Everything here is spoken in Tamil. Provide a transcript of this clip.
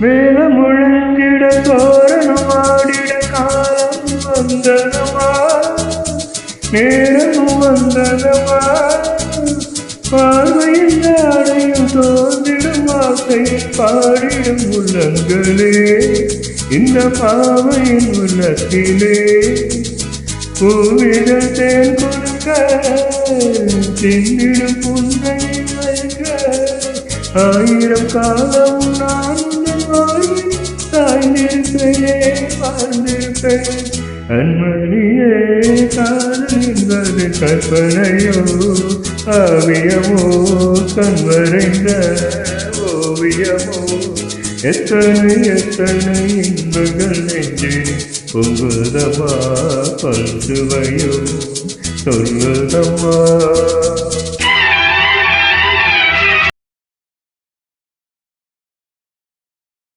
வேலம் முழங்கிட தோரணம் ஆடிட காலம் வந்தனமா, நேரம் வந்தனமா, பார்வையில் ஆடையும் தோன்றிடும் வார்த்தையில் பாடிடும் உள்ளங்களே, இந்த பாவையின் உள்ளத்திலே பூவிகள் தேன் கொடுக்க தின்னிடும் புன்னை வைக்க, ஆயிரம் காலம் நான் சாய்ந்திருப்பேன் வாழ்ந்திருப்பேன். அன்மணியே, காதல் என்பது கற்பனையோ ஆவியமோ கண்வரைந்த ஓவியமோ, எத்தனை எத்தனை இன்பங்கள் நெஞ்சே பொங்குதமா, பல்சுவையோ சொல்லுதம்மா.